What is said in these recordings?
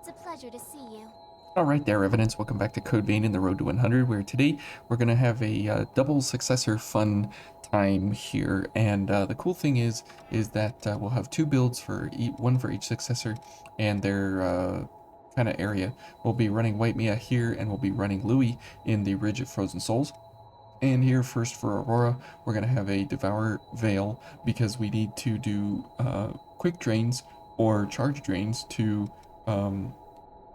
It's a pleasure to see you. All right there, Evidence. Welcome back to Code Vein in the Road to 100, where today we're going to have a double successor fun time here. And the cool thing is that we'll have two builds for one for each successor, and their kind of area. We'll be running White Mia here, and we'll be running Louis in the Ridge of Frozen Souls. And here, first for Aurora, we're going to have a Devour Veil because we need to do quick drains or charge drains to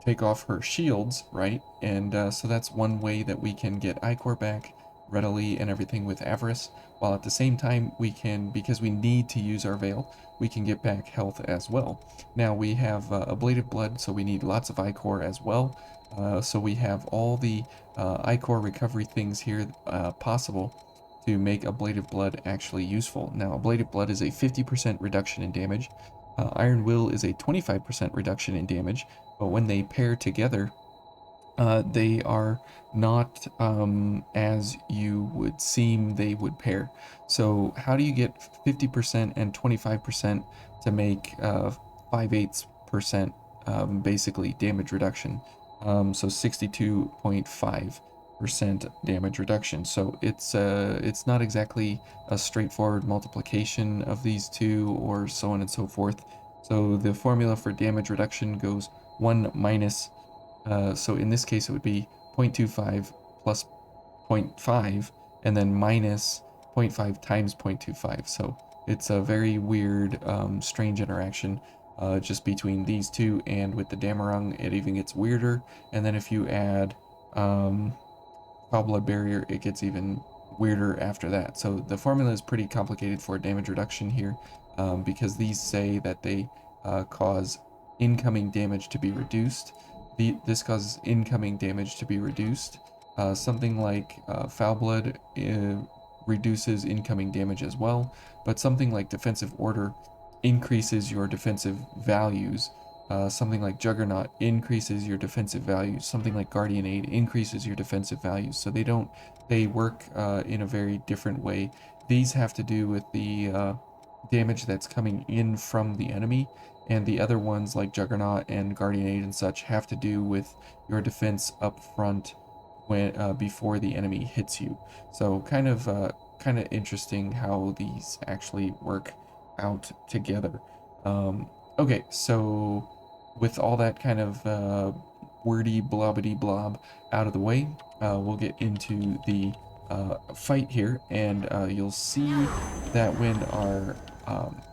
take off her shields, right? And so that's one way that we can get Ichor back readily and everything with Avarice, while at the same time we can, because we need to use our Veil, we can get back health as well. Now we have Ablative Blood, so we need lots of Ichor as well. So we have all the Ichor recovery things here possible to make Ablative Blood actually useful. Now Ablative Blood is a 50% reduction in damage. Iron Will is a 25% reduction in damage, but when they pair together, they are not as you would seem they would pair. So how do you get 50% and 25% to make 5/8% basically damage reduction? So 62.5% damage reduction. So it's not exactly a straightforward multiplication of these two or so on and so forth. So the formula for damage reduction goes 1 minus, so in this case it would be 0.25 plus 0.5 and then minus 0.5 times 0.25. So it's a very weird, strange interaction just between these two, and with the Damarung it even gets weirder. And then if you add Foul Blood Barrier, it gets even weirder after that. So the formula is pretty complicated for damage reduction here, because these say that they cause incoming damage to be reduced. This causes incoming damage to be reduced. Something like Foul Blood reduces incoming damage as well, but something like Defensive Order increases your defensive values. Something like Juggernaut increases your defensive values. Something like Guardian Aid increases your defensive values. So they work in a very different way. These have to do with the damage that's coming in from the enemy, and the other ones like Juggernaut and Guardian Aid and such have to do with your defense up front when before the enemy hits you. So kind of interesting how these actually work out together. Okay, so with all that kind of wordy blobbity blob out of the way, we'll get into the fight here, and you'll see that when our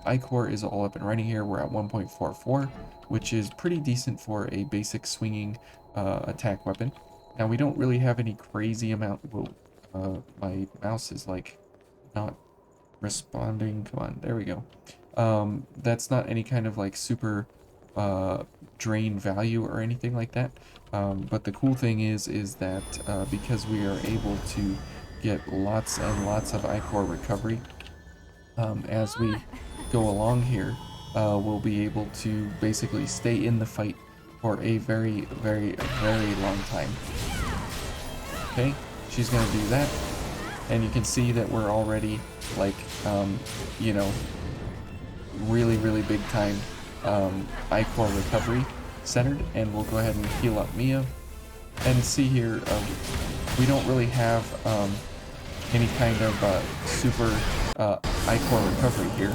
Ichor is all up and running here, we're at 1.44, which is pretty decent for a basic swinging attack weapon. Now we don't really have any crazy amount. Whoa, my mouse is like not responding. Come on, there we go. That's not any kind of like super drain value or anything like that. But the cool thing is that because we are able to get lots and lots of Ichor recovery as we go along here, we'll be able to basically stay in the fight for a very, very, very long time. Okay, she's gonna do that, and you can see that we're already like, you know, really, really big time Ichor recovery centered, and we'll go ahead and heal up Mia. And see here, we don't really have any kind of super Ichor recovery here.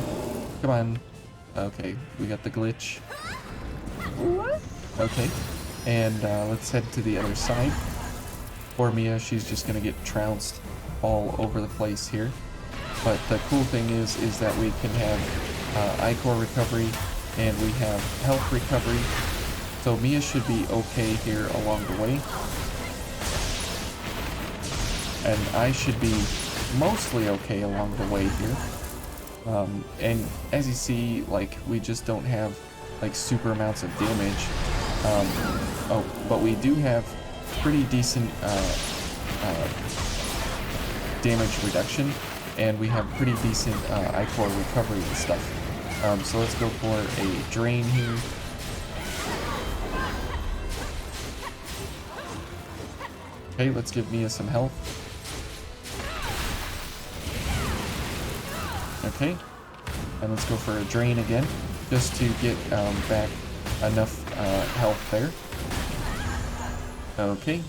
Come on. Okay, we got the glitch. Okay, and let's head to the other side. Poor Mia, she's just gonna get trounced all over the place here. But the cool thing is that we can have Ichor recovery, and we have health recovery. So Mia should be okay here along the way. And I should be mostly okay along the way here. And as you see, like, we just don't have like super amounts of damage. Oh, but we do have pretty decent damage reduction, and we have pretty decent Ichor recovery and stuff. So let's go for a drain here. Okay, let's give Mia some health. Okay, and let's go for a drain again, just to get back enough health there. Okay,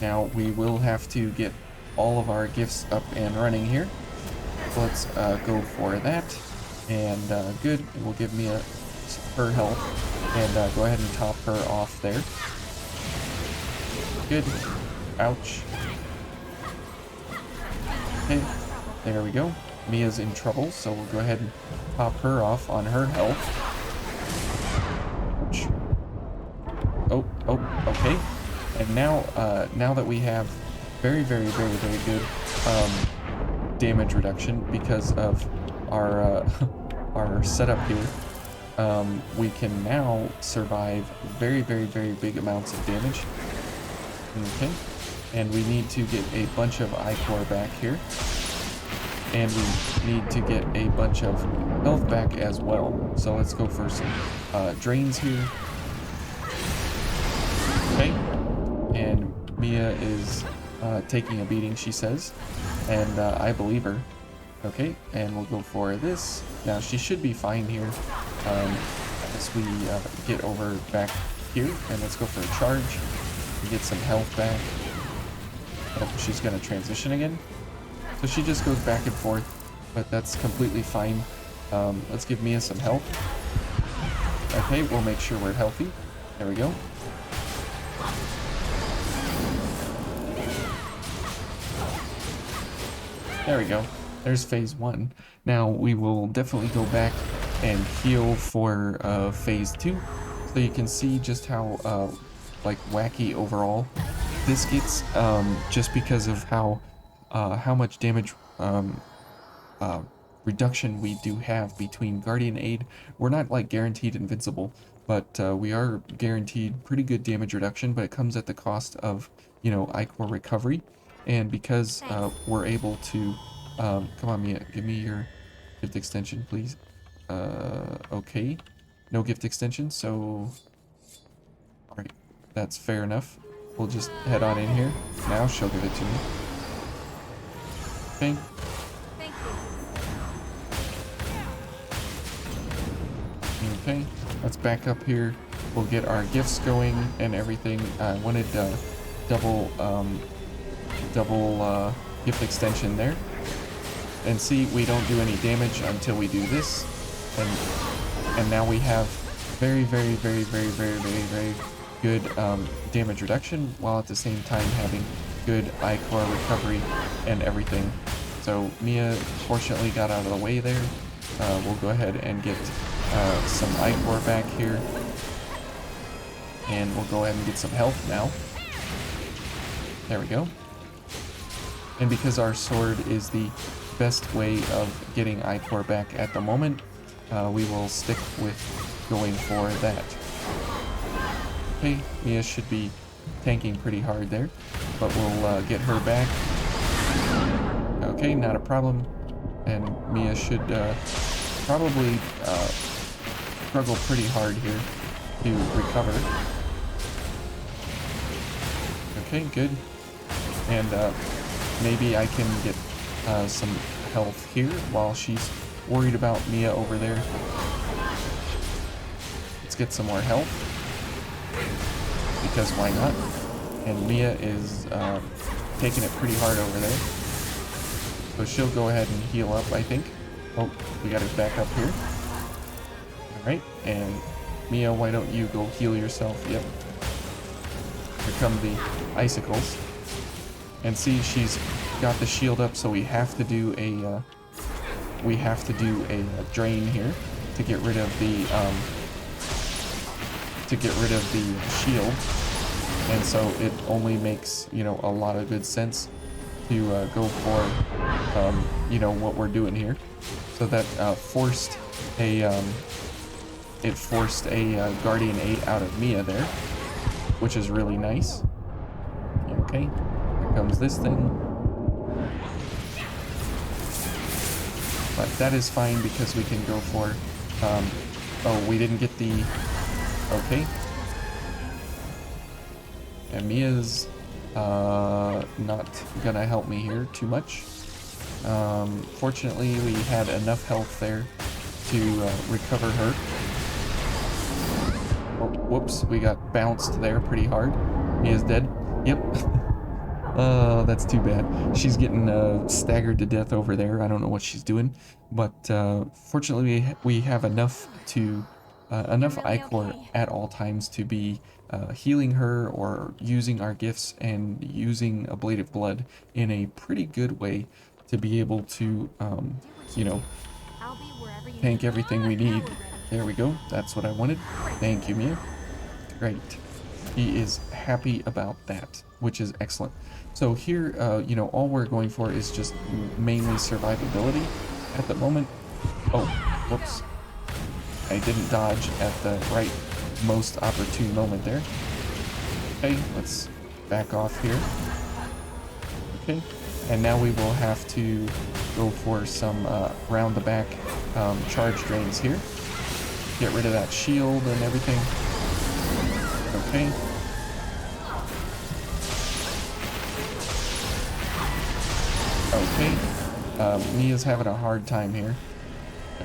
now we will have to get all of our gifts up and running here. So let's go for that. And good, it will give me her health. And go ahead and top her off there. Good. Ouch. Okay, there we go. Mia's in trouble, so we'll go ahead and top her off on her health. Ouch. Oh, okay. And now that we have very good damage reduction because of our our setup here, we can now survive very big amounts of damage. Okay, and we need to get a bunch of ichor back here, and we need to get a bunch of health back as well. So let's go for some drains here. Okay, and Mia is taking a beating, she says, and I believe her. Okay, and we'll go for this. Now she should be fine here as we get over back here, and let's go for a charge to get some health back. Oh, she's gonna transition again, so she just goes back and forth, but that's completely fine. Let's give Mia some health. Okay, we'll make sure we're healthy. There we go. There we go. There's phase 1. Now we will definitely go back and heal for phase 2, so you can see just how like wacky overall this gets, just because of how much damage reduction we do have between Guardian Aid. We're not like guaranteed invincible, but we are guaranteed pretty good damage reduction, but it comes at the cost of, you know, ichor recovery. And because we're able to come on, Mia, give me your gift extension, please. Okay, no gift extension, so all right, that's fair enough. We'll just head on in here. Now she'll give it to me. Okay. Thank you. Okay, let's back up here. We'll get our gifts going and everything. I wanted double gift extension there. And see, we don't do any damage until we do this. And now we have very good damage reduction, while at the same time having good ichor recovery and everything. So Mia fortunately got out of the way there. We'll go ahead and get some ichor back here. And we'll go ahead and get some health now. There we go. And because our sword is the best way of getting ichor back at the moment, we will stick with going for that. Okay, Mia should be tanking pretty hard there, but we'll get her back. Okay, not a problem. And Mia should probably struggle pretty hard here to recover. Okay, good. And maybe I can get some health here while she's worried about Mia over there. Let's get some more health, because why not? And Mia is taking it pretty hard over there, so she'll go ahead and heal up, I think. Oh, we got it back up here. Alright, and Mia, why don't you go heal yourself? Yep. Here come the icicles. And see, she's got the shield up, so we have to do a drain here to get rid of the shield. And so it only makes, you know, a lot of good sense to go for you know, what we're doing here. So that forced a Guardian 8 out of Mia there, which is really nice. Okay, here comes this thing. But that is fine because we can go for, oh, we didn't get the, okay. And Mia's not gonna help me here too much. Fortunately, we had enough health there to recover her. Oh, whoops, we got bounced there pretty hard. Mia's dead. Yep. Oh, that's too bad. She's getting staggered to death over there. I don't know what she's doing, but fortunately we have enough to enough ichor at all times to be healing her or using our gifts and using ablative blood in a pretty good way to be able to you know, tank everything we need. There we go. That's what I wanted. Thank you, Mia. Great. He is happy about that, which is excellent. So here, you know, all we're going for is just mainly survivability at the moment. Oh, whoops. I didn't dodge at the right, most opportune moment there. Okay, let's back off here. Okay, and now we will have to go for some round the back charge drains here. Get rid of that shield and everything. Okay. Okay. Mia's having a hard time here.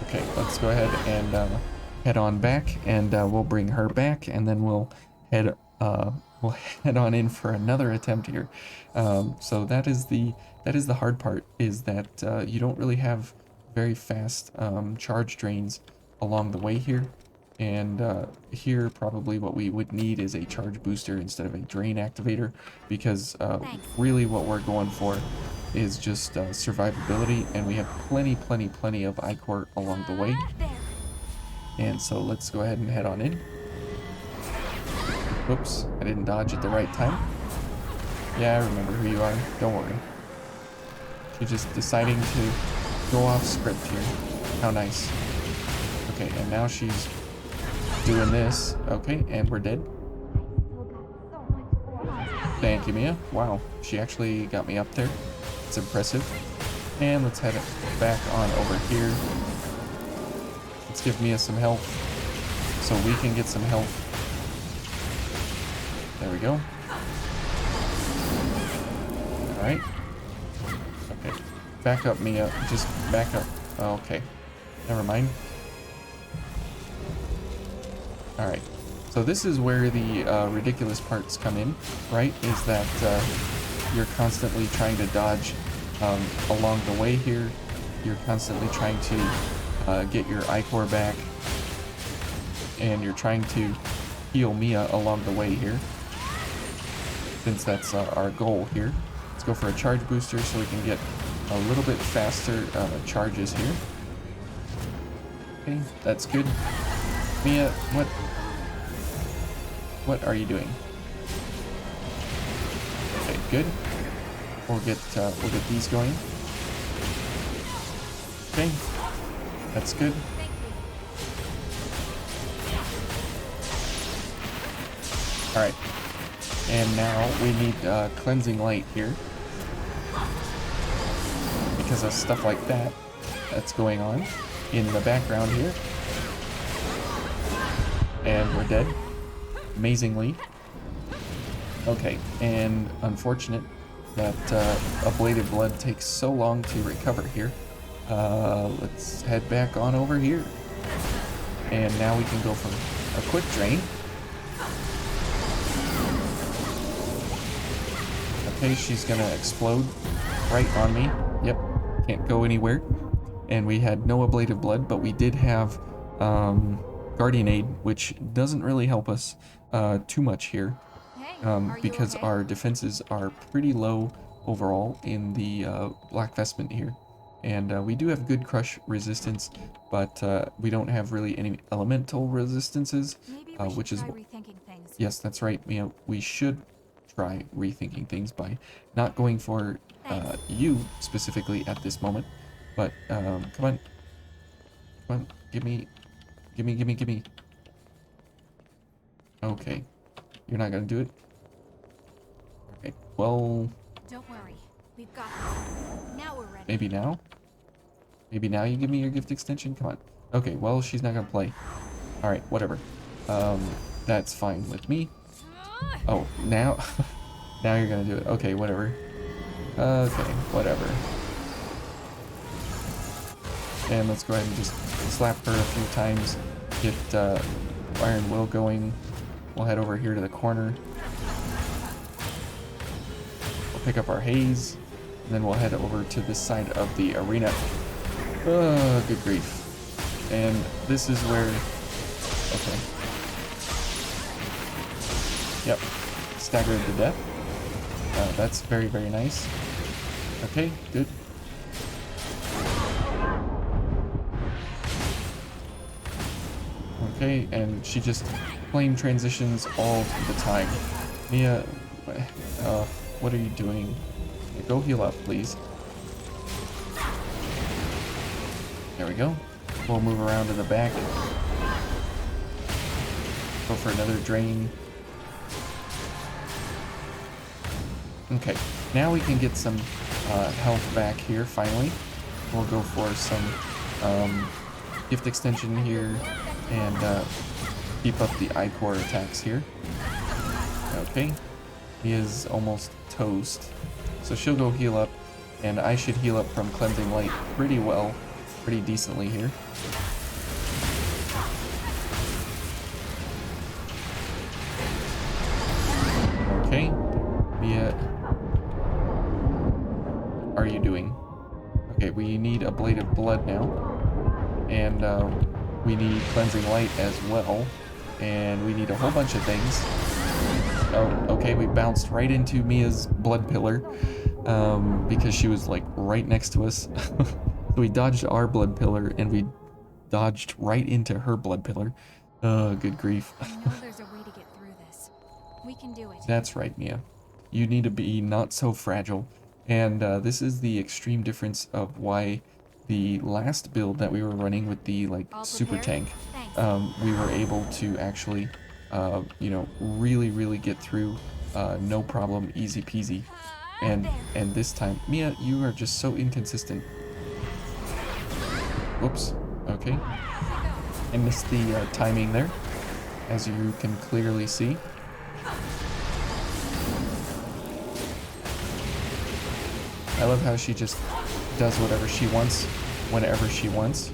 Okay, let's go ahead and head on back, and we'll bring her back, and then we'll head on in for another attempt here. So that is the hard part, is that you don't really have very fast charge drains along the way here. And here probably what we would need is a charge booster instead of a drain activator, because really what we're going for is just survivability, and we have plenty of ichor along the way. And so let's go ahead and head on in. Whoops, I didn't dodge at the right time. Yeah, I remember who you are, don't worry. You're just deciding to go off script here. How nice. Okay, and now she's doing this. Okay, and we're dead. Thank you, Mia. Wow, she actually got me up there. It's impressive. And let's head back on over here. Let's give Mia some health so we can get some health. There we go. Alright. Okay. Back up, Mia. Just back up. Okay. Never mind. Alright. So this is where the ridiculous parts come in, right? Is that you're constantly trying to dodge along the way here. You're constantly trying to get your ichor back. And you're trying to heal Mia along the way here, since that's our goal here. Let's go for a charge booster so we can get a little bit faster charges here. Okay, that's good. Mia, what are you doing? Okay, good. We'll get these going. Okay, that's good. All right. And now we need cleansing light here, because of stuff like that's going on in the background here. And we're dead, amazingly. Okay, and unfortunate that ablative blood takes so long to recover here. Let's head back on over here. And now we can go for a quick drain. Okay, she's gonna explode right on me. Yep, can't go anywhere. And we had no ablative blood, but we did have Guardian Aid, which doesn't really help us too much here, because our defenses are pretty low overall in the Black Vestment here. And we do have good crush resistance, but we don't have really any elemental resistances, which is... Yes, that's right. We should try rethinking things by not going for you specifically at this moment, but come on, give me. Okay, you're not gonna do it. Okay, well, don't worry, we've got this. Now we're ready. Maybe now you give me your gift extension. Come on. Okay, well, she's not gonna play. All right, whatever. That's fine with me. Oh, now now you're gonna do it. Okay, whatever. Okay, whatever. And let's go ahead and just slap her a few times. Iron Will going. We'll head over here to the corner. We'll pick up our haze, and then we'll head over to this side of the arena. Good grief. And this is where... Okay. Yep. Staggered to death. That's very, very nice. Okay, good. Okay, and she just flame transitions all the time. Mia, what are you doing? Go heal up, please. There we go. We'll move around to the back. Go for another drain. Okay, now we can get some health back here, finally. We'll go for some gift extension here and keep up the I-core attacks here. Okay, he is almost toast. So she'll go heal up, and I should heal up from Cleansing Light pretty well, pretty decently here. Okay, Mia, are you doing? Okay, we need a Blade of Blood now, and we need Cleansing Light as well, and we need a whole bunch of things. Oh, okay, we bounced right into Mia's blood pillar, because she was like right next to us. So we dodged our blood pillar, and we dodged right into her blood pillar. Good grief. I know there's a way to get through this. We can do it. That's right, Mia. You need to be not so fragile. And this is the extreme difference of why the last build that we were running with the super tank, we were able to actually, you know, really get through, no problem, easy peasy. And this time, Mia, you are just so inconsistent. Whoops. Okay. I missed the timing there, as you can clearly see. I love how she just does whatever she wants, whenever she wants.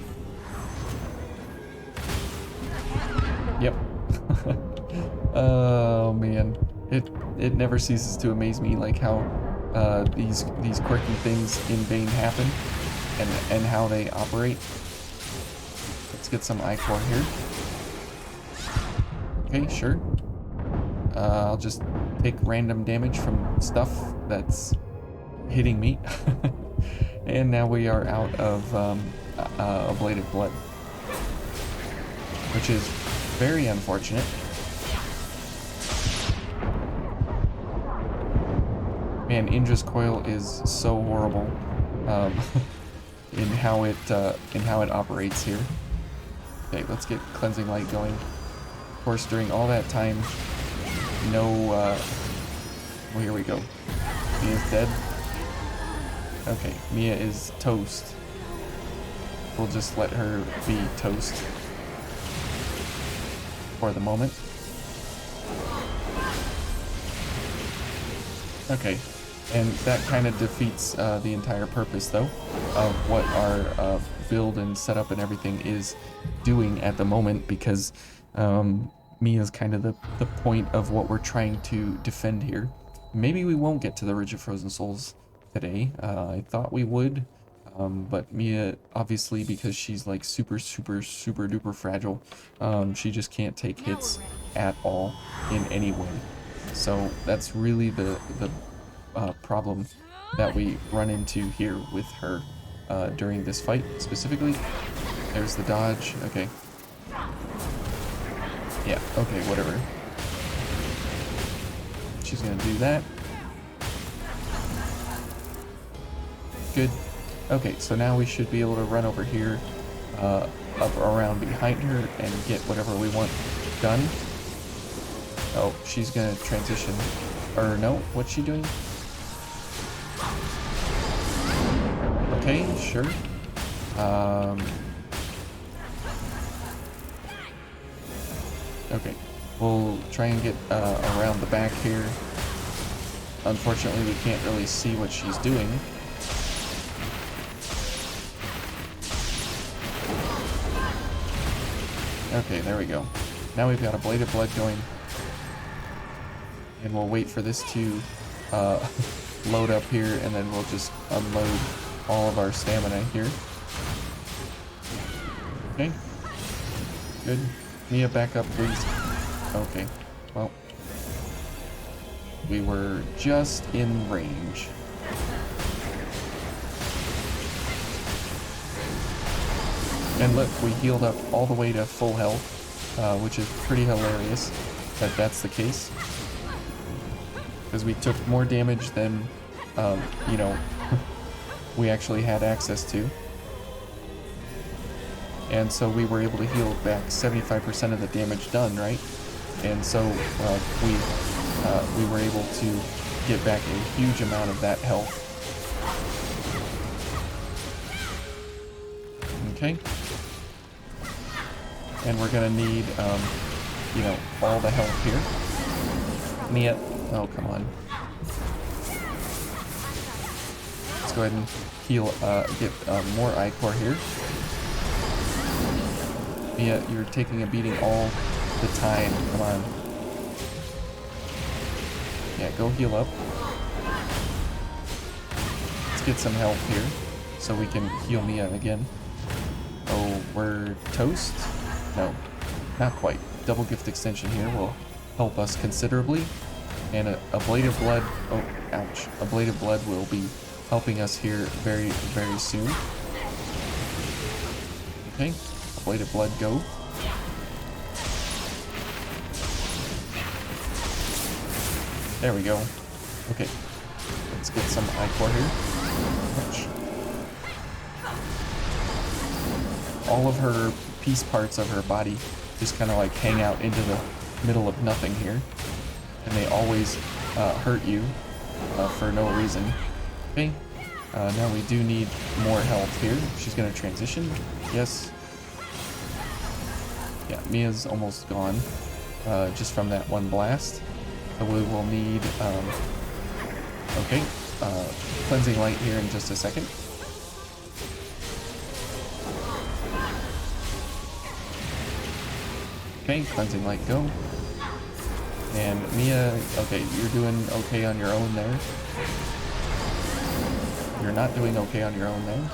Yep. Oh man, it never ceases to amaze me, like how these quirky things in Bane happen, and how they operate. Let's get some I-core here. Okay, sure. I'll just take random damage from stuff that's hitting me. And now we are out of a Blade of Blood, which is very unfortunate. Man, Indra's Coil is so horrible in how it operates here. Okay, let's get Cleansing Light going. Of course, during all that time, no. Well, here we go. Mia's dead. Okay, Mia is toast. We'll just let her be toast for the moment. Okay, and that kind of defeats the entire purpose, though, of what our build and setup and everything is doing at the moment, because Mia's kind of the point of what we're trying to defend here. Maybe we won't get to the Ridge of Frozen Souls today. I thought we would, but Mia, obviously, because she's like super duper fragile, she just can't take hits at all in any way. So that's really the problem that we run into here with her during this fight specifically. There's the dodge. Okay. Yeah, okay, whatever. She's gonna do that. Good. Okay, so now we should be able to run over here, up around behind her, and get whatever we want done. Oh, she's gonna transition. Or no, what's she doing? Okay, sure. Okay, we'll try and get around the back here. Unfortunately, we can't really see what she's doing. Okay, there we go. Now we've got a Blade of Blood going. And we'll wait for this to load up here, and then we'll just unload all of our stamina here. Okay. Good. Mia, back up, please. Okay. Well, we were just in range. And look, we healed up all the way to full health, which is pretty hilarious that that's the case. Because we took more damage than, you know, we actually had access to. And so we were able to heal back 75% of the damage done, right? And so we were able to get back a huge amount of that health. Okay. And we're gonna need, you know, all the health here. Mia, oh, come on. Let's go ahead and heal, get more Ichor here. Mia, you're taking a beating all the time. Come on. Yeah, go heal up. Let's get some help here so we can heal Mia again. Oh, we're toast? No, not quite. Double gift extension here will help us considerably. And a Blade of Blood, oh, ouch. A Blade of Blood will be helping us here very, very soon. Okay, a Blade of Blood go. There we go. Okay, let's get some Ichor here. Ouch. All of her piece parts of her body just kind of like hang out into the middle of nothing here. And they always hurt you for no reason. Okay, now we do need more health here. She's going to transition. Yes. Yeah, Mia's almost gone just from that one blast. So we will need, okay, cleansing light here in just a second. Okay, cleansing light go. And Mia, okay, you're doing okay on your own there. You're not doing okay on your own there.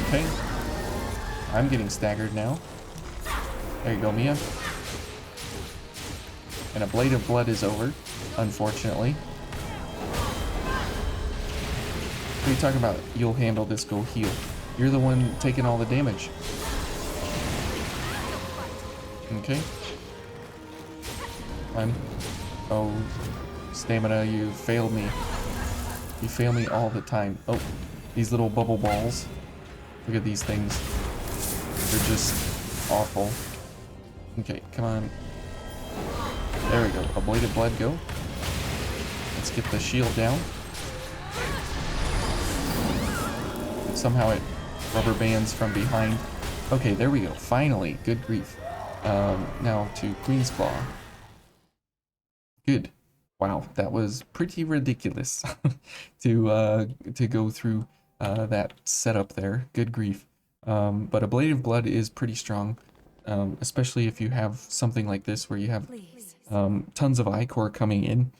Okay. I'm getting staggered now. There you go, Mia. And a Blade of Blood is over, unfortunately. What are you talking about? You'll handle this, go heal. You're the one taking all the damage. Okay. Oh, stamina, you failed me. You fail me all the time. Oh, these little bubble balls. Look at these things. They're just awful. Okay, come on. There we go. A Blade of Blood go. Let's get the shield down. And somehow it rubber bands from behind. Okay, there we go. Finally. Good grief. Now to Queen's Claw. Good. Wow, that was pretty ridiculous to go through that setup there. Good grief. But a Blade of Blood is pretty strong, especially if you have something like this where you have tons of Ichor coming in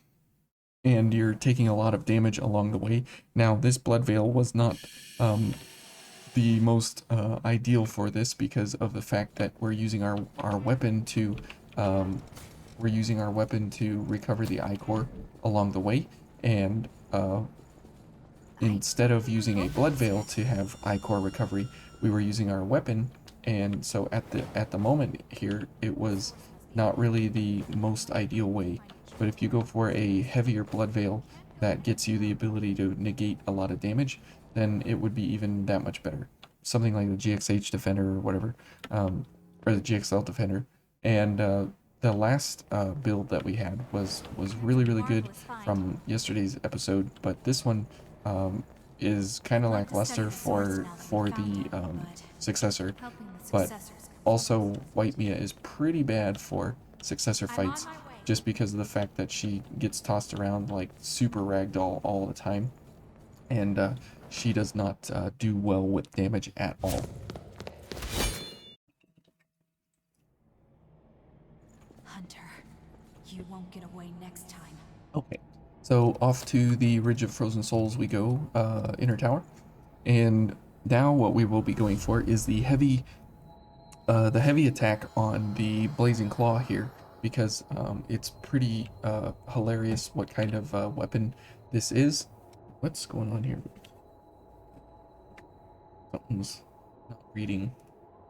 and you're taking a lot of damage along the way. Now, this Blood Veil was not the most ideal for this because of the fact that we're using our weapon to recover the Ichor along the way, and instead of using a Blood Veil to have Ichor recovery, we were using our weapon, and so at the moment here it was not really the most ideal way. But if you go for a heavier Blood Veil that gets you the ability to negate a lot of damage, then it would be even that much better. Something like the GXH Defender or whatever, or the GXL Defender. And the last build that we had was really, really good from yesterday's episode, but this one is kind of lackluster for the successor. But also, White Mia is pretty bad for successor fights, just because of the fact that she gets tossed around like super ragdoll all the time, and she does not do well with damage at all. Hunter, you won't get away next time. Okay, so off to the Ridge of Frozen Souls we go, Inner Tower, and now what we will be going for is the heavy attack on the Blazing Claw here, because it's pretty hilarious what kind of weapon this is. What's going on here? Something's not reading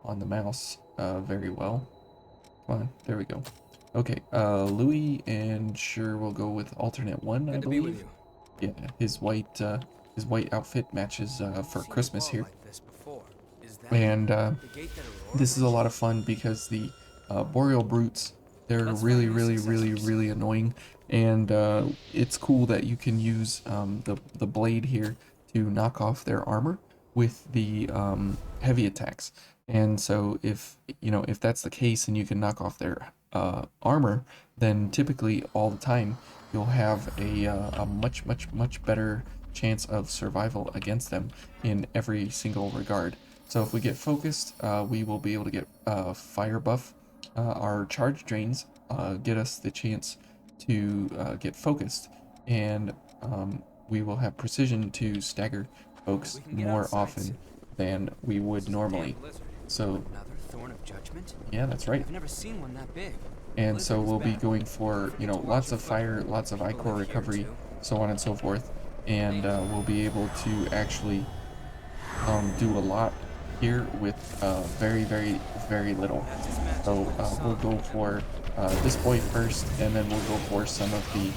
on the mouse very well. Come on, there we go. Okay, Louis, and sure we'll go with alternate one, I believe. Yeah, his white outfit matches for Christmas here. And this is a lot of fun because the Boreal Brutes, they're really annoying, and it's cool that you can use the blade here to knock off their armor with the heavy attacks. And so if that's the case and you can knock off their armor, then typically all the time you'll have a much better chance of survival against them in every single regard. So if we get focused, we will be able to get fire buff. Our charge drains get us the chance to get focused, and we will have precision to stagger folks more often than we would normally. So yeah, that's right. I've never seen one that big. And so we'll be going for, lots of fire, lots of ichor recovery, so on and so forth, and we'll be able to actually do a lot here with very little. So we'll go for this boy first, and then we'll go for some of the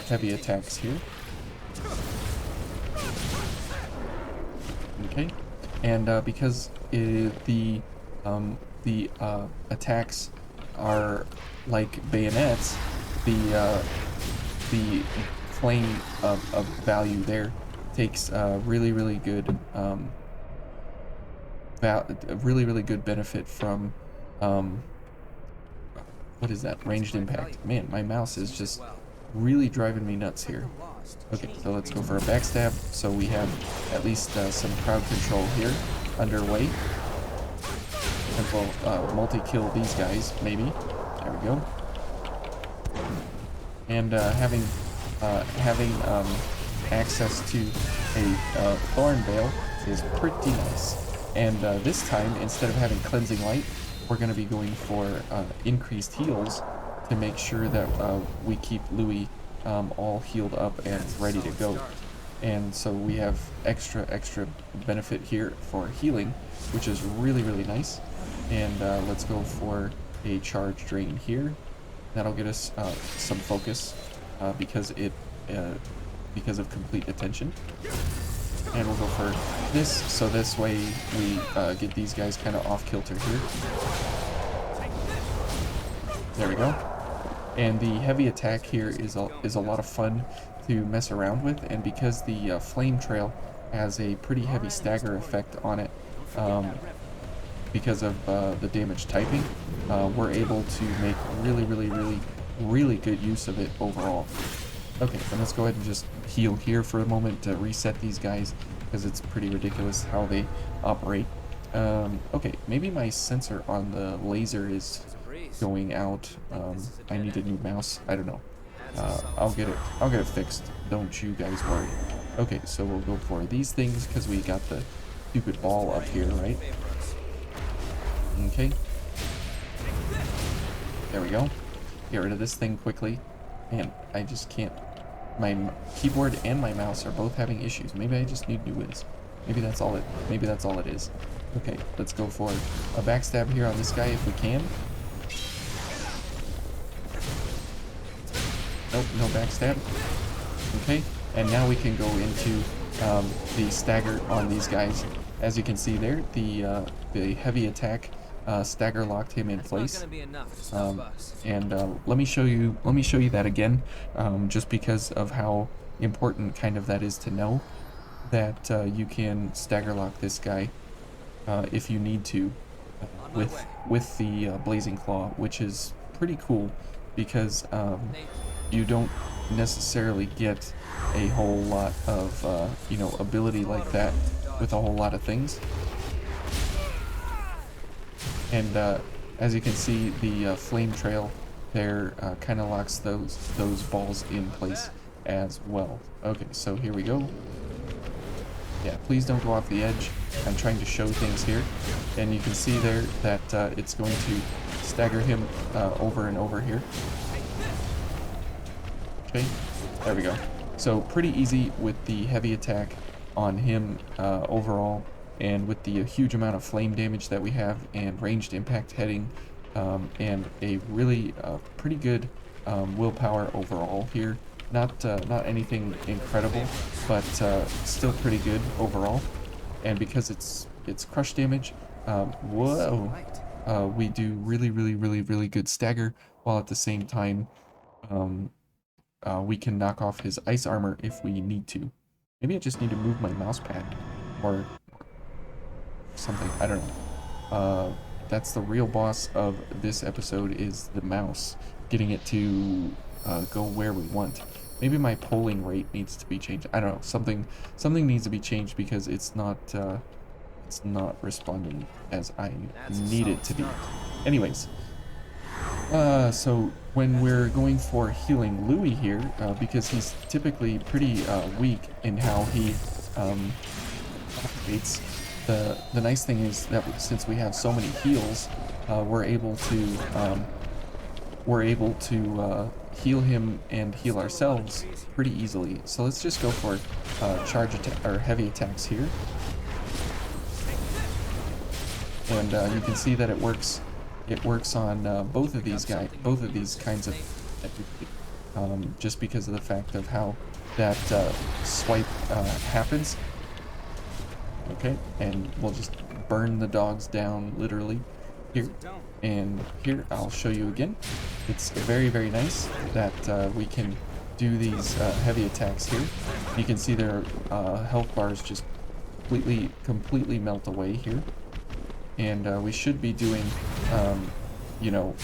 heavy attacks here. Okay, and because the attacks are like bayonets, the flame of value there takes really good really good benefit from what is that, ranged impact. Man, my mouse is just really driving me nuts here. Okay, so let's go for a backstab, so we have at least some crowd control here underway, and we'll multi-kill these guys maybe. There we go. And having access to a thorn veil is pretty nice. And this time, instead of having cleansing light, we're going to be going for increased heals to make sure that we keep Louis all healed up and ready to go. And so we have extra benefit here for healing, which is really nice. And let's go for a charge drain here. That'll get us some focus because of complete attention. And we'll go for this, so this way we get these guys kind of off kilter here. There we go. And the heavy attack here is a lot of fun to mess around with, and because the flame trail has a pretty heavy stagger effect on it, because of the damage typing, we're able to make really good use of it overall. Okay, then let's go ahead and just heal here for a moment to reset these guys, because it's pretty ridiculous how they operate. Okay, maybe my sensor on the laser is going out. I need a new mouse. I don't know. I'll get it fixed. Don't you guys worry. Okay, so we'll go for these things because we got the stupid ball up here, right? Okay. There we go. Get rid of this thing quickly. Man, I just can't. My keyboard and my mouse are both having issues. Maybe I just need new ones. Maybe that's all it is. Okay, let's go for a backstab here on this guy if we can. Nope, no backstab. Okay, and now we can go into the stagger on these guys. As you can see there, the heavy attack stagger locked him in place. And let me show you that again, just because of how important kind of that is to know that you can stagger lock this guy if you need to with the Blazing Claw, which is pretty cool because you don't necessarily get a whole lot of ability like that with a whole lot of things. And as you can see, the flame trail there kind of locks those balls in place as well. Okay, so here we go. Yeah, please don't go off the edge. I'm trying to show things here, and you can see there that it's going to stagger him over and over here. Okay, there we go. So pretty easy with the heavy attack on him overall, and with the huge amount of flame damage that we have and ranged impact heading, and a really pretty good willpower overall here. Not anything incredible, but still pretty good overall. And because it's crush damage, we do really good stagger, while at the same time we can knock off his ice armor if we need to. Maybe I just need to move my mouse pad or something. I don't know. That's the real boss of this episode, is the mouse. Getting it to go where we want. Maybe my polling rate needs to be changed. I don't know. Something needs to be changed because it's not responding as I need it to be. Anyways, so when we're going for healing Louis here, because he's typically pretty weak in how he operates, the nice thing is that since we have so many heals, we're able to heal him and heal ourselves pretty easily. So let's just go for charge attack or heavy attacks here, and you can see that it works. It works on both of these kinds of just because of the fact of how that swipe happens. Okay, and we'll just burn the dogs down literally here. And here, I'll show you again. It's very nice that we can do these heavy attacks here. You can see their health bars just completely melt away here. And we should be doing, you know,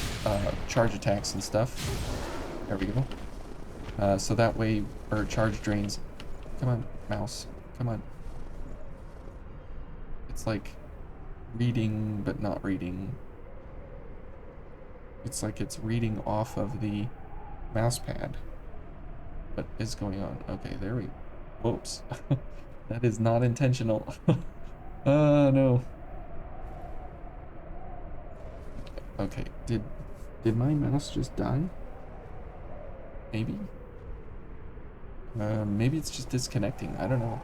charge attacks and stuff. There we go. So that way, or charge drains. Come on, mouse. Come on. It's like reading, but not reading. It's like it's reading off of the mouse pad. What is going on? Okay, there we go. Whoops. That is not intentional. No. Okay, did my mouse just die? Maybe? Maybe it's just disconnecting. I don't know.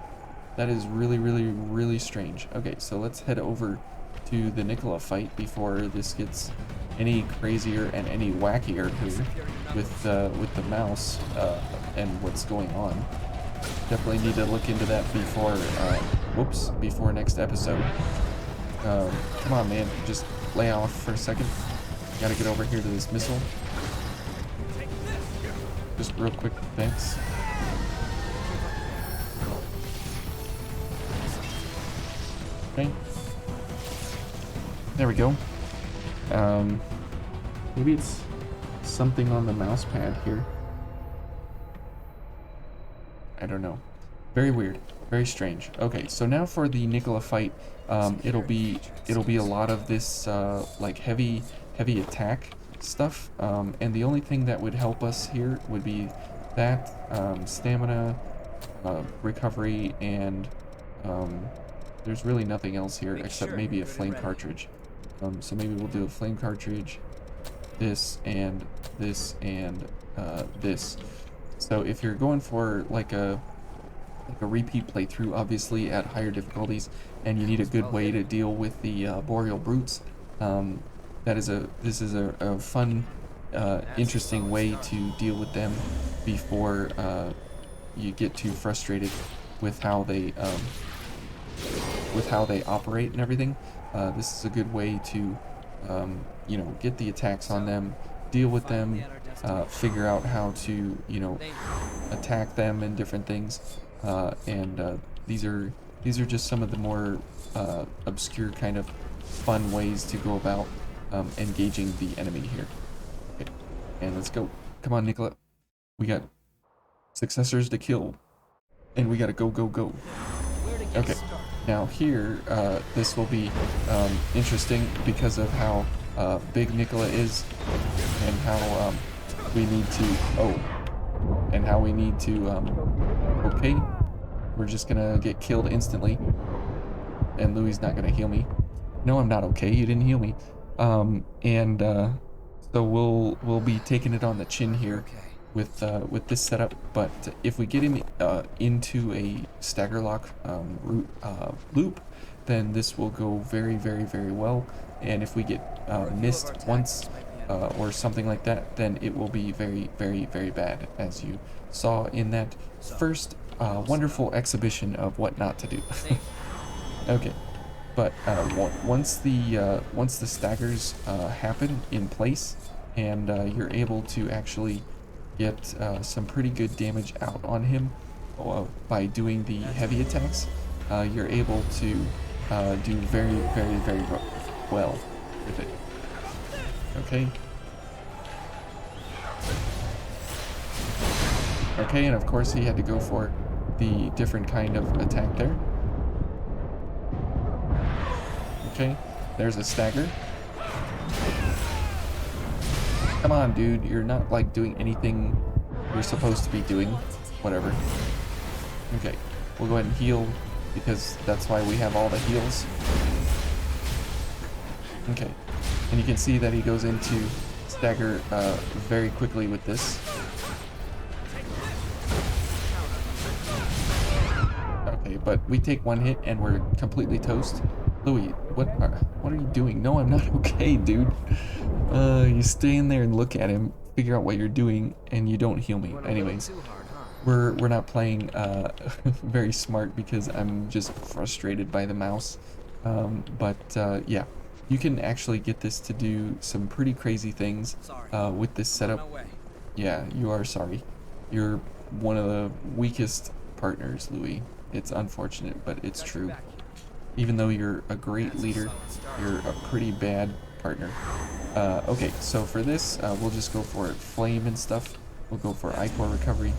That is really strange. Okay, so let's head over to the Nicola fight before this gets any crazier and any wackier here with the mouse and what's going on. Definitely need to look into that before before next episode. Come on, man, just lay off for a second. Gotta get over here to this missile. Just real quick, thanks. Okay. There we go. Maybe it's something on the mouse pad here. I don't know. Very weird. Very strange. Okay, so now for the Nicola fight, it'll be a lot of this like heavy attack stuff, and the only thing that would help us here would be that stamina, recovery, and there's really nothing else here except maybe a flame cartridge. So maybe we'll do a flame cartridge, this and this and this. So if you're going for like a repeat playthrough, obviously at higher difficulties, and you need a good way to deal with the boreal brutes, this is a fun, interesting way to deal with them before you get too frustrated with how they operate and everything. This is a good way to you know, get the attacks on them, deal with them, figure out how to, you know, attack them and different things. And these are just some of the more obscure kind of fun ways to go about engaging the enemy here. Okay, and let's go. Come on, Nicola. We got successors to kill, and we gotta go. Okay, now here, this will be interesting because of how big Nicola is. and how we need to, and how we need to, okay, we're just gonna get killed instantly, and Louie's not gonna heal me. No, I'm not okay, you didn't heal me. So we'll be taking it on the chin here with this setup, but if we get him into a stagger lock loop, then this will go very, very, very well. And if we get missed once or something like that, then it will be very, very, very bad, as you saw in that first wonderful exhibition of what not to do. Okay, but once the staggers happen in place, and you're able to actually get some pretty good damage out on him by doing the heavy attacks, you're able to do very, very, very well with it. Okay. Okay, and of course he had to go for the different kind of attack there. Okay, there's a stagger. Come on, dude, you're not like doing anything you're supposed to be doing. Whatever. Okay, we'll go ahead and heal because that's why we have all the heals. Okay, and you can see that he goes into stagger very quickly with this. Okay, but we take one hit and we're completely toast. Louis, what are you doing? No, I'm not okay, dude. You stay in there and look at him, figure out what you're doing, and you don't heal me. Anyways, we're not playing very smart because I'm just frustrated by the mouse. Yeah, you can actually get this to do some pretty crazy things with this setup. Yeah, you are sorry. You're one of the weakest partners, Louis. It's unfortunate, but it's true. Even though you're a great leader, you're a pretty bad partner. Okay, so for this, we'll just go for flame and stuff. We'll go for ichor recovery,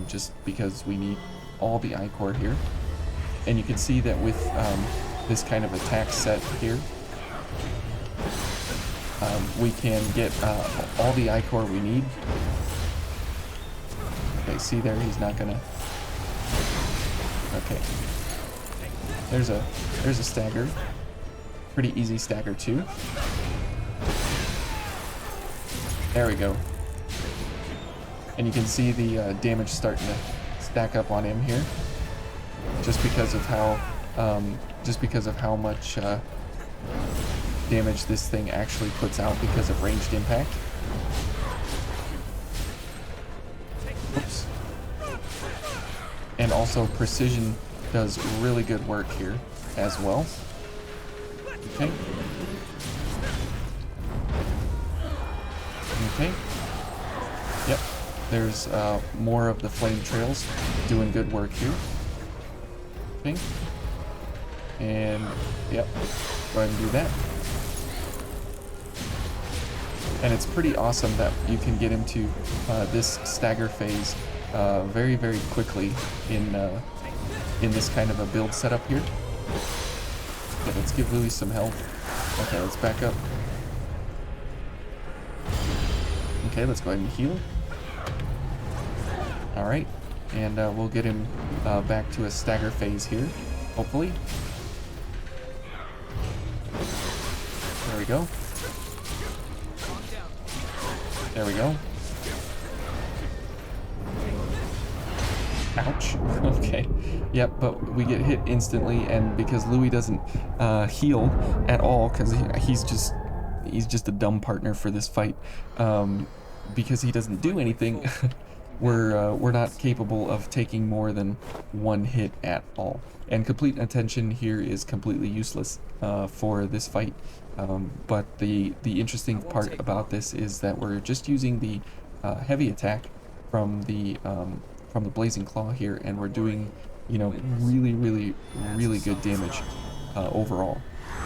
just because we need all the ichor here. And you can see that with this kind of attack set here, we can get all the ichor we need. Okay, see there, he's not gonna... Okay. There's a stagger. Pretty easy stagger too. There we go. And you can see the damage starting to stack up on him here, just because of how much damage this thing actually puts out because of ranged impact. Oops. And also precision does really good work here as well. Okay. Okay. Yep. There's more of the flame trails doing good work here. Okay. And yep. Go ahead and do that. And it's pretty awesome that you can get into this stagger phase very, very quickly in this kind of a build setup here. Okay, let's give Louis some health. Okay, let's back up. Okay, let's go ahead and heal. Alright, and we'll get him back to a stagger phase here, hopefully. There we go. There we go. Ouch. Okay. Yep, but we get hit instantly, and because Louis doesn't heal at all, because he's just a dumb partner for this fight, because he doesn't do anything, we're not capable of taking more than one hit at all. And complete attention here is completely useless for this fight. But the interesting part about this is that we're just using the heavy attack from the Blazing Claw here, and we're doing, you know, really, really, really good damage overall.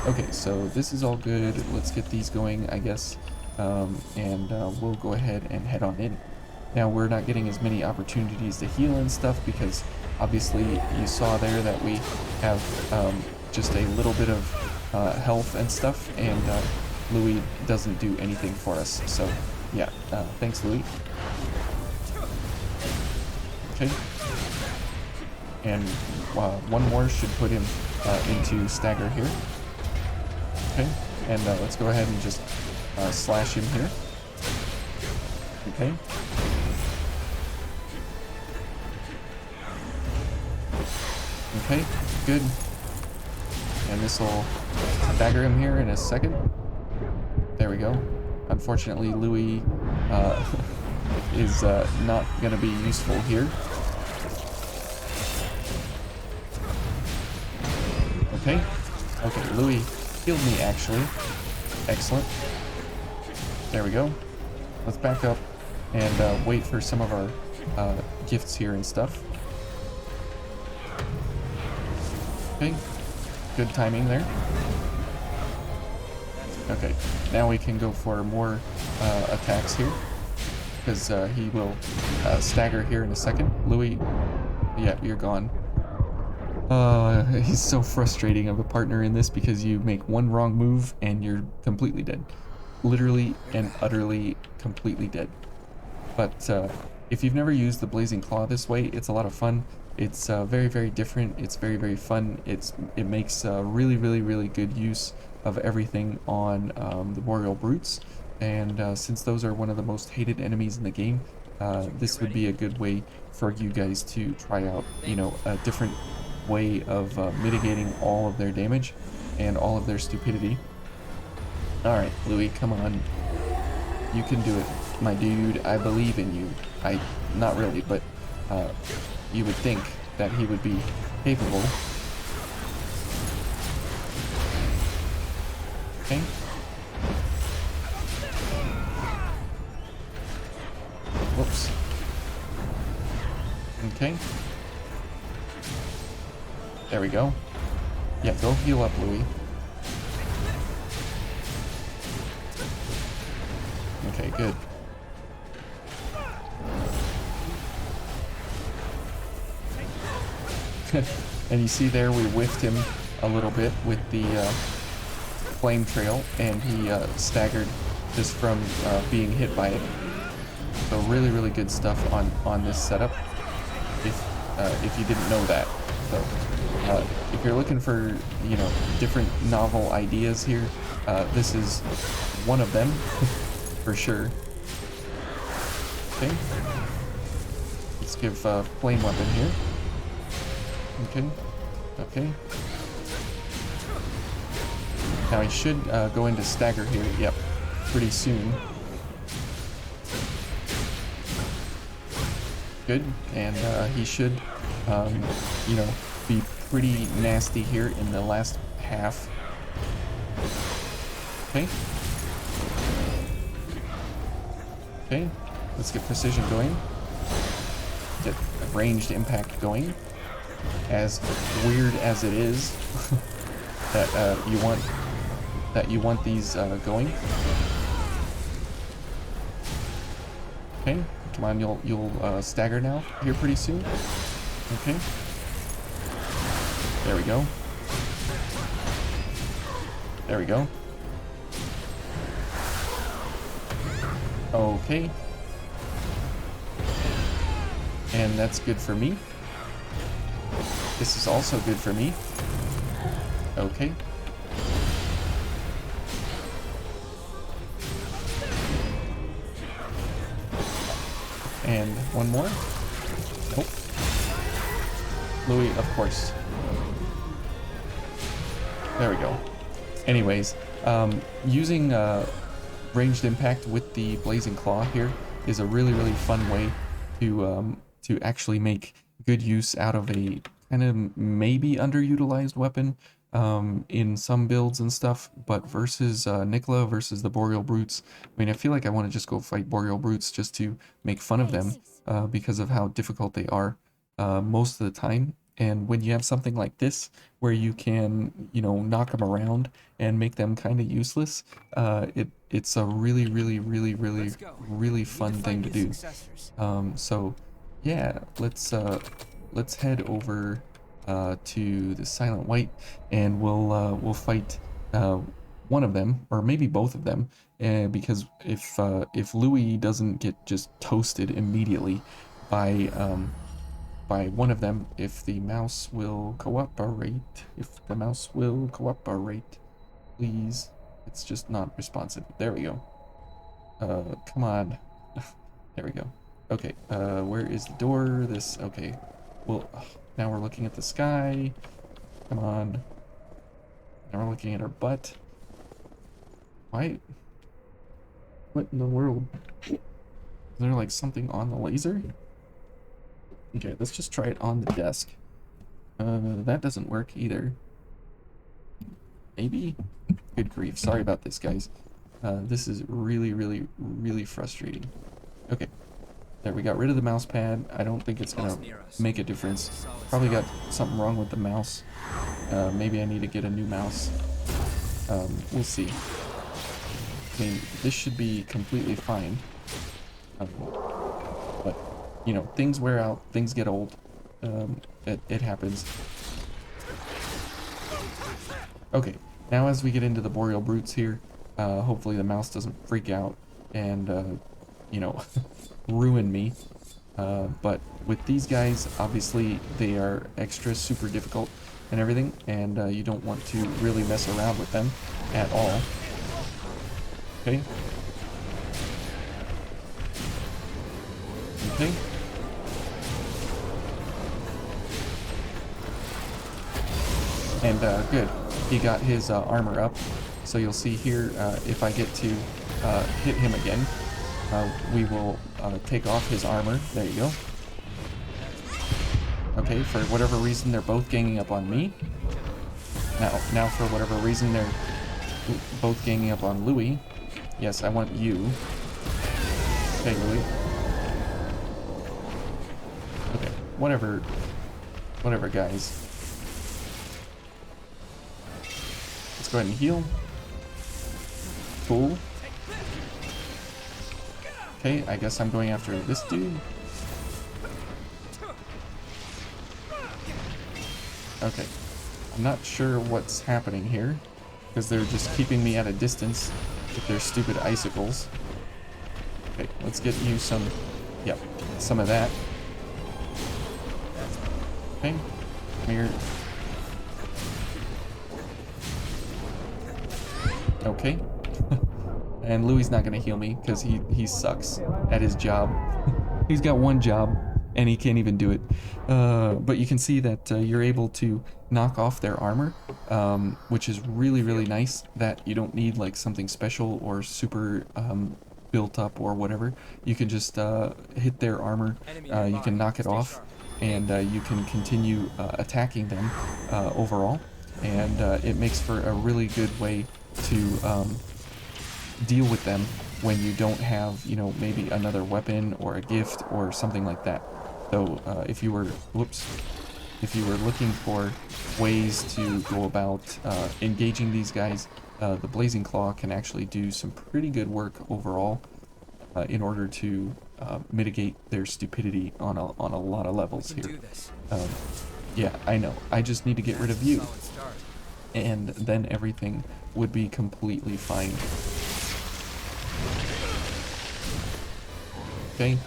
Okay, so this is all good. Let's get these going, I guess, and we'll go ahead and head on in. Now, we're not getting as many opportunities to heal and stuff because obviously you saw there that we have just a little bit of health and stuff, and Louis doesn't do anything for us. So yeah, thanks Louis. Okay. And one more should put him into stagger here. Okay, and let's go ahead and just slash him here. Okay. Okay, good. And this will stagger him here in a second. There we go. Unfortunately, Louis is not going to be useful here. Okay. Okay, Louis healed me, actually. Excellent. There we go. Let's back up and wait for some of our gifts here and stuff. Okay. Good timing there. Okay, now we can go for more attacks here, because he will stagger here in a second. Louis, yeah, you're gone. He's so frustrating of a partner in this, because you make one wrong move and you're completely dead. Literally and utterly completely dead. But if you've never used the Blazing Claw this way, it's a lot of fun. It's very, very different. It's very, very fun. It makes really, really, really good use of everything on the Boreal Brutes. And since those are one of the most hated enemies in the game, this would be a good way for you guys to try out, you know, a different way of mitigating all of their damage and all of their stupidity. Alright, Louis, come on. You can do it, my dude. I believe in you. Not really, but you would think that he would be capable. Okay. Whoops. Okay. There we go. Yeah, go heal up, Louis. Okay, good. And you see there, we whiffed him a little bit with the flame trail, and he staggered just from being hit by it. So really, really good stuff on this setup, if you didn't know that. So if you're looking for, you know, different novel ideas here, this is one of them for sure. Okay, let's give flame weapon here. Okay, okay. Now he should go into stagger here. Yep, pretty soon. Good, and he should, you know, be pretty nasty here in the last half. Okay. Okay, let's get precision going. Get ranged impact going. As weird as it is that you want these going. Okay, come on, you'll stagger now here pretty soon. Okay, there we go. There we go. Okay, and that's good for me. This is also good for me. Okay. And one more. Nope. Louis, of course. There we go. Anyways, using ranged impact with the Blazing Claw here is a really, really fun way to actually make good use out of a kind of maybe underutilized weapon in some builds and stuff, but versus Nicola versus the Boreal Brutes, I mean, I feel like I want to just go fight Boreal Brutes just to make fun of them because of how difficult they are most of the time. And when you have something like this where you can, you know, knock them around and make them kind of useless, it's a really, really, really, really, really fun thing to do. So yeah, let's head over to the Silent White, and we'll fight one of them, or maybe both of them, because if Louis doesn't get just toasted immediately by one of them, if the mouse will cooperate, please. It's just not responsive. There we go. Come on. There we go. Okay, where is the door? This, okay. Well, now we're looking at the sky. Come on. Now we're looking at our butt. Why? What in the world? Is there like something on the laser? Okay, let's just try it on the desk. That doesn't work either. Maybe? Good grief. Sorry about this, guys. This is really, really, really frustrating. Okay. There, we got rid of the mouse pad. I don't think it's gonna make a difference. Probably got something wrong with the mouse. Maybe I need to get a new mouse. We'll see. I mean, this should be completely fine. But, you know, things wear out, things get old. It happens. Okay, now as we get into the boreal brutes here, hopefully the mouse doesn't freak out and, you know, ruin me. But with these guys, obviously they are extra super difficult and everything, and you don't want to really mess around with them at all. Okay. Okay. And good, he got his armor up. So you'll see here, if I get to hit him again, we will take off his armor. There you go. Okay, for whatever reason, they're both ganging up on me. Now for whatever reason, they're both ganging up on Louis. Yes, I want you. Okay, Louis. Okay, whatever, guys. Let's go ahead and heal. Cool. Okay, I guess I'm going after this dude. Okay, I'm not sure what's happening here, because they're just keeping me at a distance with their stupid icicles. Okay, let's get you some, yep, some of that. Okay, come here. Okay. And Louis not gonna heal me because he sucks at his job. He's got one job and he can't even do it. But you can see that you're able to knock off their armor, which is really, really nice, that you don't need like something special or super built up or whatever. You can just hit their armor, you can knock it off, and you can continue attacking them overall. And it makes for a really good way to deal with them when you don't have, you know, maybe another weapon or a gift or something like that. So if you were looking for ways to go about engaging these guys, the Blazing Claw can actually do some pretty good work overall in order to mitigate their stupidity on a lot of levels here. Yeah, I know. I just need to get rid of you, and then everything would be completely fine. Okay,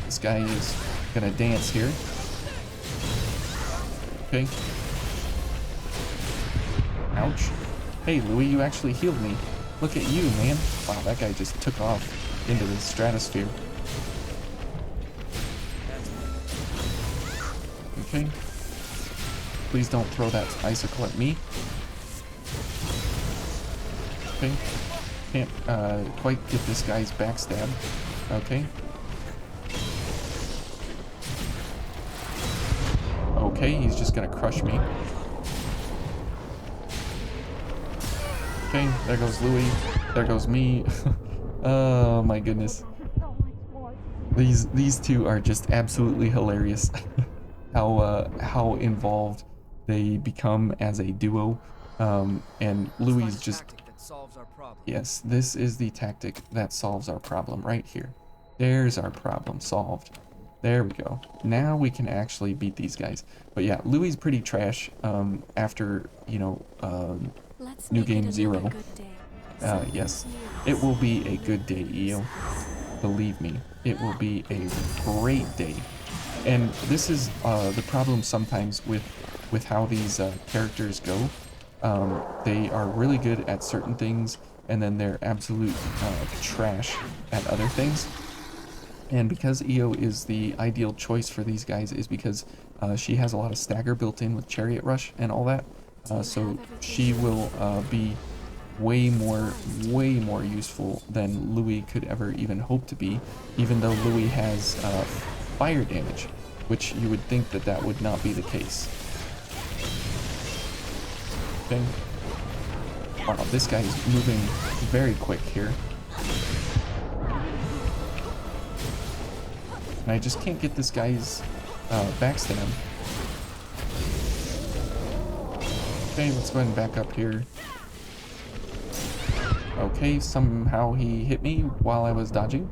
this guy is gonna dance here. Okay. Ouch. Hey, Louis, you actually healed me. Look at you, man. Wow, that guy just took off into the stratosphere. Okay. Please don't throw that icicle at me. Okay. Can't quite get this guy's backstab. Okay. Okay, he's just gonna crush me. Okay, there goes Louis. There goes me. Oh my goodness. These two are just absolutely hilarious. How involved they become as a duo. And Louis is just, yes, this is the tactic that solves our problem right here. There's our problem solved. There we go. Now we can actually beat these guys. But yeah, Louis is pretty trash after, you know, New Game 0. Yes, it will be a good day, Io. Believe me, it will be a great day. And this is the problem sometimes with how these characters go. They are really good at certain things, and then they're absolute trash at other things. And because Io is the ideal choice for these guys is because she has a lot of stagger built in with Chariot Rush and all that. So she will be way more useful than Louis could ever even hope to be, even though Louis has fire damage, which you would think that that would not be the case. Okay. Wow, this guy is moving very quick here. And I just can't get this guy's backstab. Okay, let's go ahead and back up here. Okay, somehow he hit me while I was dodging.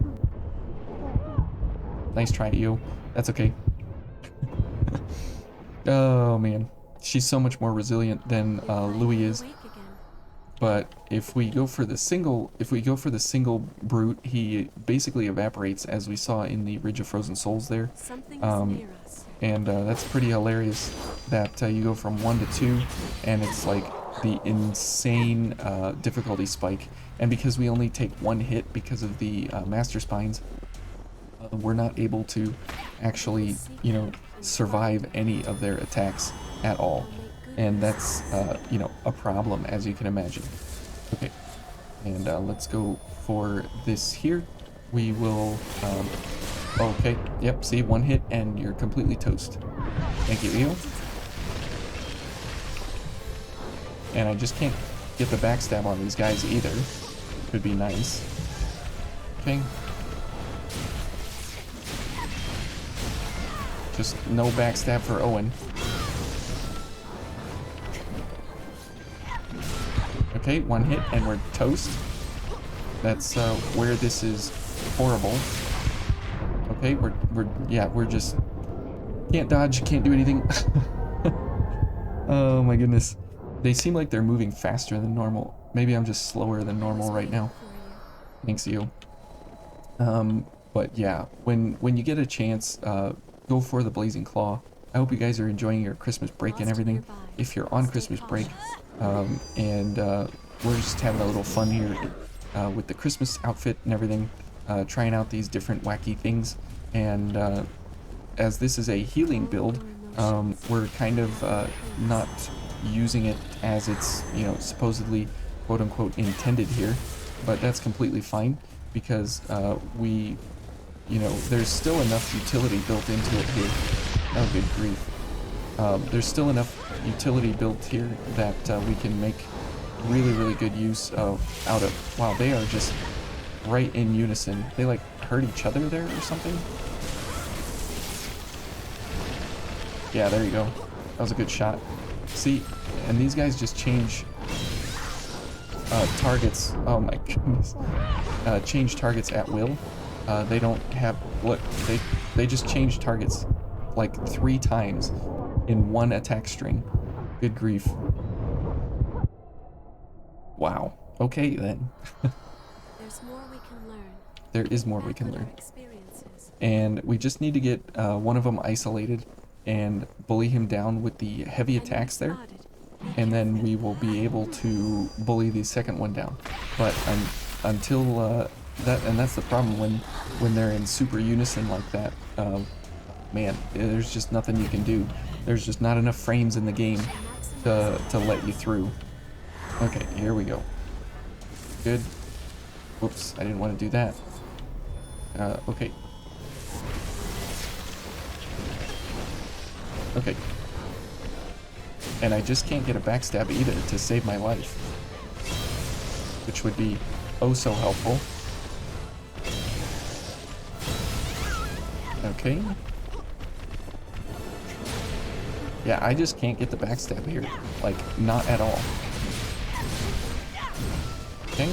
Nice try, Io. That's okay. Oh man, she's so much more resilient than Louis is. But if we go for the single brute, he basically evaporates, as we saw in the Ridge of Frozen Souls there. And that's pretty hilarious that you go from 1 to 2, and it's like the insane difficulty spike. And because we only take 1 hit because of the Master Spines, we're not able to actually, you know, survive any of their attacks at all. And that's, you know, a problem, as you can imagine. Okay, and let's go for this here. We will, okay, yep, see, 1 hit and you're completely toast. Thank you, Io. And I just can't get the backstab on these guys either. Could be nice. Okay. Just no backstab for Owen. Okay, 1 hit and we're toast. That's where this is horrible. Okay, we're just can't dodge, can't do anything. Oh my goodness. They seem like they're moving faster than normal. Maybe I'm just slower than normal right now. Thanks, you. But yeah, when you get a chance, go for the Blazing Claw. I hope you guys are enjoying your Christmas break and everything. If you're on Christmas break, we're just having a little fun here with the Christmas outfit and everything, trying out these different wacky things. And as this is a healing build, we're kind of not using it as it's, you know, supposedly quote unquote intended here, but that's completely fine because we, you know, there's still enough utility built into it here. Oh, good grief. There's still enough utility built here that we can make really good use of out of. Wow, they are just right in unison. They like hurt each other there or something. Yeah, there you go. That was a good shot. See, and these guys just change targets. Oh my goodness. Change targets at will. They don't have what they just change targets like 3 times in 1 attack string. Good grief. Wow. Okay then. There's more we can learn. There is more we can learn. And we just need to get one of them isolated and bully him down with the heavy attacks there. And then we will be able to bully the second one down. But until that's the problem when they're in super unison like that. Man, there's just nothing you can do. There's just not enough frames in the game to let you through. Okay, here we go. Good. Whoops, I didn't want to do that. Okay. Okay. And I just can't get a backstab either to save my life, which would be oh so helpful. Okay. Yeah, I just can't get the backstab here. Like, not at all. Okay.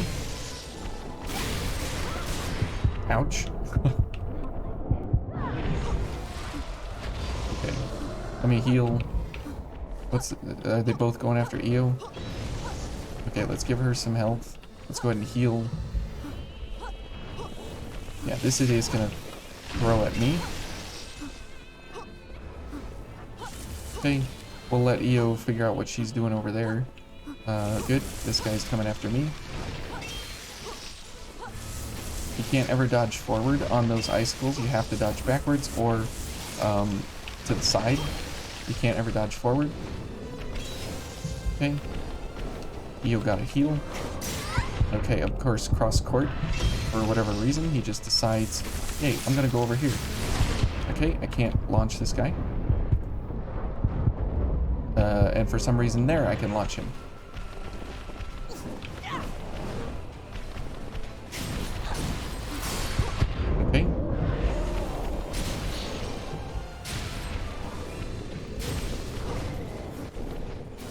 Ouch. Okay. Let me heal. Are they both going after Io? Okay, let's give her some health. Let's go ahead and heal. Yeah, this idiot's gonna throw at me. Okay, we'll let Io figure out what she's doing over there. Good. This guy's coming after me. You can't ever dodge forward on those icicles. You have to dodge backwards or to the side. You can't ever dodge forward. Okay. Io got a heal. Okay, of course, cross court. For whatever reason, he just decides, hey, I'm gonna go over here. Okay, I can't launch this guy. And for some reason there, I can launch him. Okay.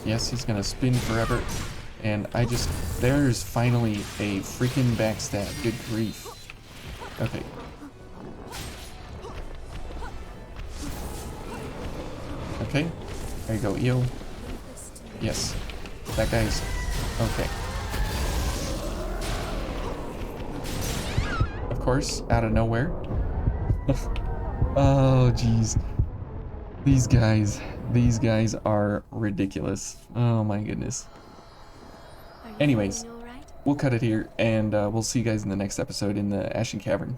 Yes, he's gonna spin forever. And there's finally a freaking backstab. Good grief. Okay. Okay. There you go, Io. Yes. That guy's... Okay. Of course, out of nowhere. Oh, jeez. These guys are ridiculous. Oh my goodness. Anyways, we'll cut it here, and we'll see you guys in the next episode in the Ashen Cavern.